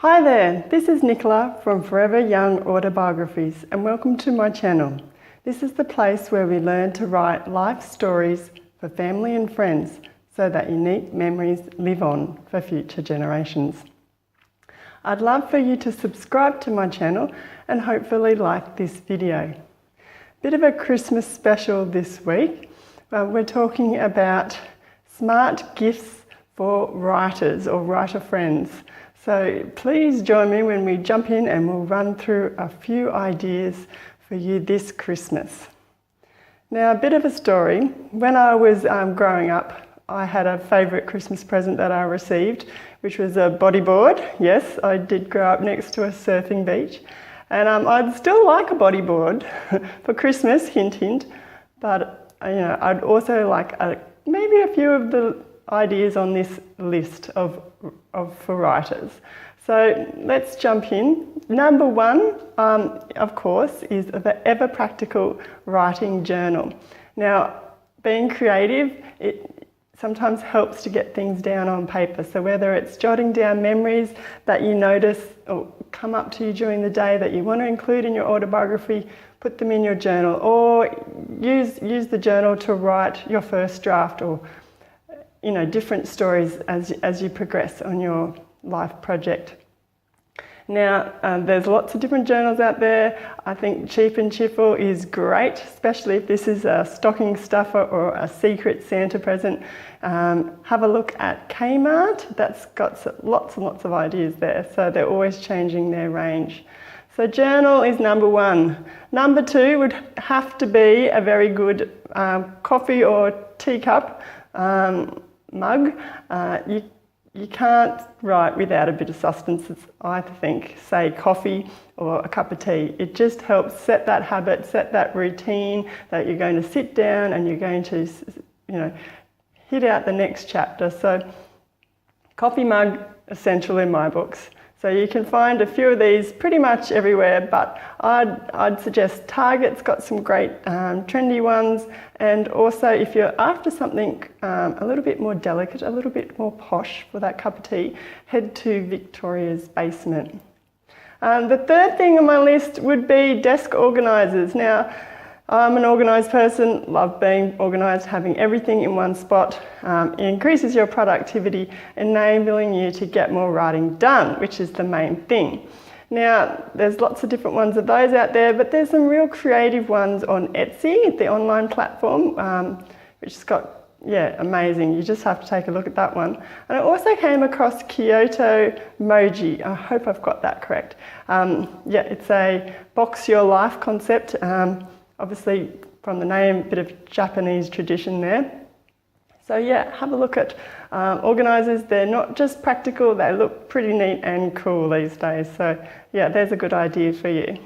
Hi there, this is Nicola from Forever Young Autobiographies and welcome to my channel. This is the place where we learn to write life stories for family and friends so that unique memories live on for future generations. I'd love for you to subscribe to my channel and hopefully like this video. Bit of a Christmas special this week. We're talking about smart gifts for writers or writer friends. So please join me when we jump in and we'll run through a few ideas for you this Christmas. Now, a bit of a story. When I was growing up, I had a favourite Christmas present that I received, which was a bodyboard. Yes, I did grow up next to a surfing beach. And I'd still like a bodyboard for Christmas, hint, hint. But I'd also like maybe a few of the ideas on this list for writers. So let's jump in. Number one, of course, is the ever practical writing journal. Now, being creative, it sometimes helps to get things down on paper. So whether it's jotting down memories that you notice or come up to you during the day that you want to include in your autobiography, put them in your journal, or use the journal to write your first draft, or different stories as you progress on your life project. Now, there's lots of different journals out there. I think Cheap and Cheerful is great, especially if this is a stocking stuffer or a secret Santa present. Have a look at Kmart. That's got lots and lots of ideas there, so they're always changing their range. So journal is number one. Number two would have to be a very good coffee or teacup mug. You can't write without a bit of substance, I think, say coffee or a cup of tea. It just helps set that habit, set that routine that you're going to sit down and you're going to, hit out the next chapter. So coffee mug, essential in my books. So you can find a few of these pretty much everywhere, but I'd suggest Target's got some great trendy ones, and also if you're after something a little bit more delicate, a little bit more posh for that cup of tea, head to Victoria's Basement. The third thing on my list would be desk organisers. Now, I'm an organised person, love being organised, having everything in one spot. It increases your productivity, enabling you to get more writing done, which is the main thing. Now, there's lots of different ones of those out there, but there's some real creative ones on Etsy, the online platform, which has got, amazing. You just have to take a look at that one. And I also came across Kyoto Moji. I hope I've got that correct. It's a box your life concept. Obviously, from the name, a bit of Japanese tradition there. So have a look at organisers. They're not just practical, they look pretty neat and cool these days. So there's a good idea for you.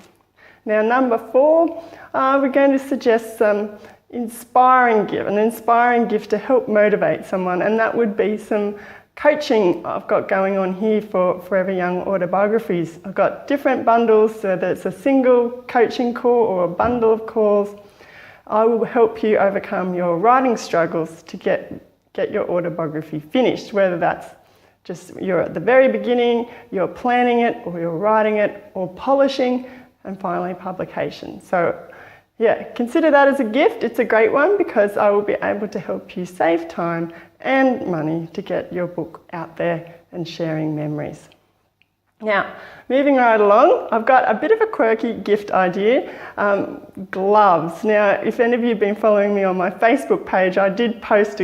Now, number four, we're going to suggest some an inspiring gift to help motivate someone, and that would be some coaching I've got going on here for Forever Young Autobiographies. I've got different bundles, so that it's a single coaching call or a bundle of calls. I will help you overcome your writing struggles to get your autobiography finished, whether that's just you're at the very beginning, you're planning it, or you're writing it, or polishing, and finally publication. So consider that as a gift. It's a great one because I will be able to help you save time and money to get your book out there and sharing memories. Now, moving right along, I've got a bit of a quirky gift idea, gloves. Now, if any of you have been following me on my Facebook page, I did post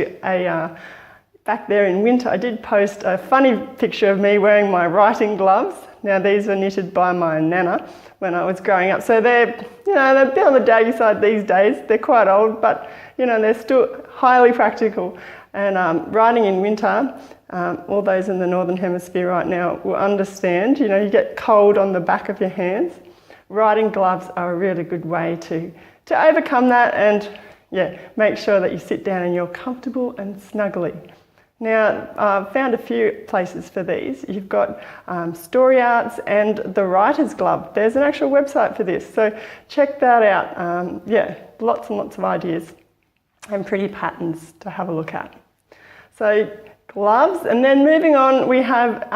back there in winter, I did post a funny picture of me wearing my writing gloves. Now, these were knitted by my nana when I was growing up. So they're a bit on the daggy side these days. They're quite old, but, they're still highly practical. And writing in winter, all those in the Northern Hemisphere right now will understand, you get cold on the back of your hands. Writing gloves are a really good way to overcome that and, make sure that you sit down and you're comfortable and snuggly. Now, I've found a few places for these. You've got Story Arts and the Writer's Glove. There's an actual website for this, so check that out. Lots and lots of ideas and pretty patterns to have a look at. So gloves, and then moving on, we have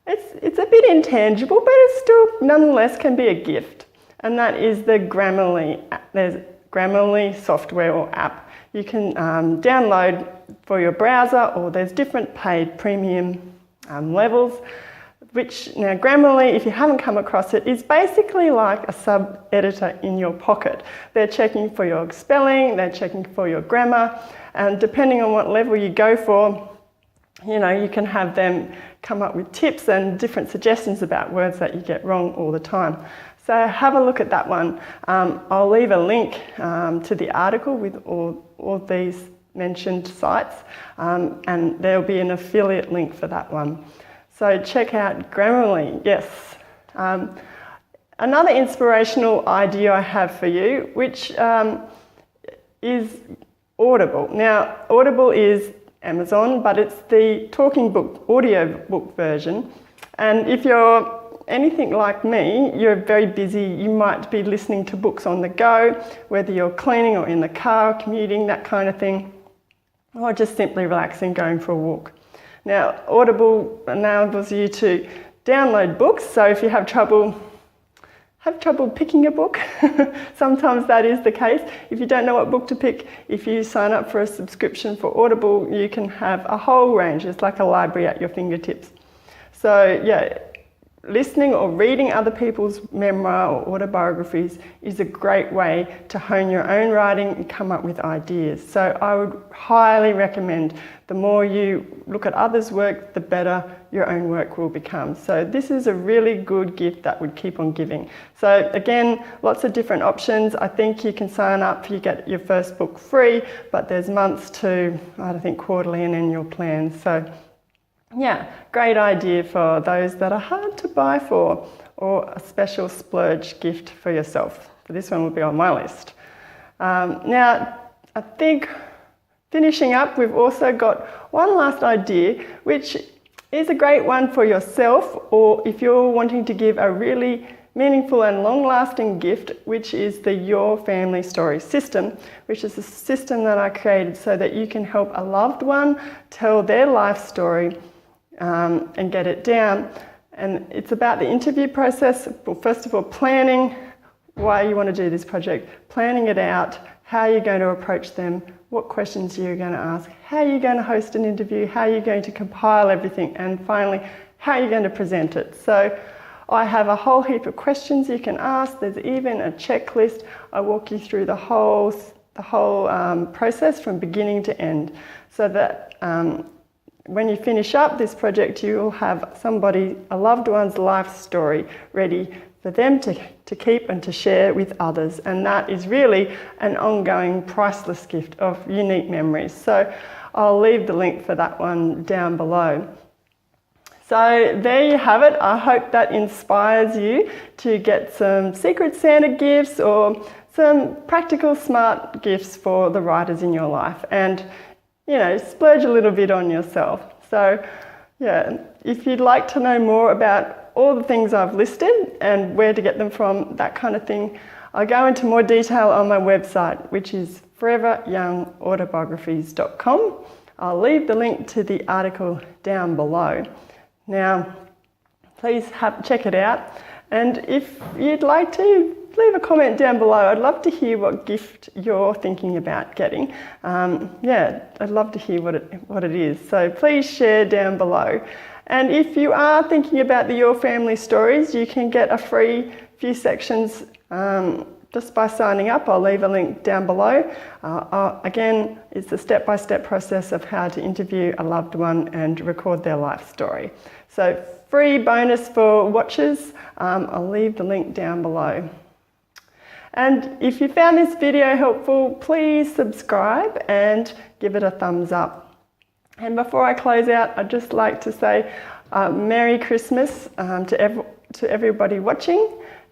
it's a bit intangible, but it still nonetheless can be a gift. And that is the Grammarly. There's Grammarly software or app. You can download for your browser, or there's different paid premium levels. Which now Grammarly, if you haven't come across it, is basically like a sub-editor in your pocket. They're checking for your spelling, they're checking for your grammar, and depending on what level you go for, you can have them come up with tips and different suggestions about words that you get wrong all the time. So have a look at that one. I'll leave a link to the article with all these mentioned sites, and there'll be an affiliate link for that one. So check out Grammarly, yes. Another inspirational idea I have for you, which is Audible. Now, Audible is Amazon, but it's the talking book, audio book version. And if you're anything like me, you're very busy, you might be listening to books on the go, whether you're cleaning or in the car, commuting, that kind of thing, or just simply relaxing, going for a walk. Now, Audible enables you to download books, so if you have trouble picking a book, sometimes that is the case. If you don't know what book to pick, if you sign up for a subscription for Audible, you can have a whole range. It's like a library at your fingertips. So yeah, listening or reading other people's memoir or autobiographies is a great way to hone your own writing and come up with ideas. So I would highly recommend, the more you look at others' work, the better your own work will become. So this is a really good gift that would keep on giving. So again, lots of different options. I think you can sign up, you get your first book free, but there's months to, I think, quarterly and annual plans. So yeah, great idea for those that are hard to buy for, or a special splurge gift for yourself. So this one will be on my list. Now, I think finishing up, we've also got one last idea, which is a great one for yourself, or if you're wanting to give a really meaningful and long-lasting gift, which is the Your Family Story system, which is a system that I created so that you can help a loved one tell their life story and get it down. And it's about the interview process. Well, first of all, planning why you want to do this project, planning it out, how you're going to approach them, what questions you're going to ask, how you're going to host an interview, how you're going to compile everything, and finally, how you're going to present it. So I have a whole heap of questions you can ask. There's even a checklist. I walk you through the whole process from beginning to end, so that when you finish up this project, you will have a loved one's life story ready for them to keep and to share with others. And that is really an ongoing priceless gift of unique memories. So I'll leave the link for that one down below. So there you have it. I hope that inspires you to get some Secret Santa gifts or some practical, smart gifts for the writers in your life. And splurge a little bit on yourself. So yeah, if you'd like to know more about all the things I've listed and where to get them from, that kind of thing, I'll go into more detail on my website, which is foreveryoungautobiographies.com. I'll leave the link to the article down below. Now, please check it out. And if you'd like to, leave a comment down below. I'd love to hear what gift you're thinking about getting. I'd love to hear what it is. So please share down below. And if you are thinking about the Your Family Stories, you can get a free few sections just by signing up. I'll leave a link down below. Again, it's the step-by-step process of how to interview a loved one and record their life story. So free bonus for watchers. I'll leave the link down below. And if you found this video helpful, please subscribe and give it a thumbs up. And before I close out, I'd just like to say Merry Christmas to everybody watching,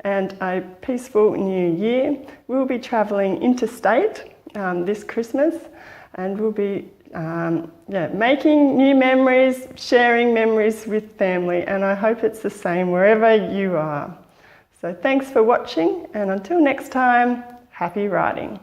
and a peaceful new year. We'll be travelling interstate this Christmas, and we'll be making new memories, sharing memories with family, and I hope it's the same wherever you are. So thanks for watching, and until next time, happy writing.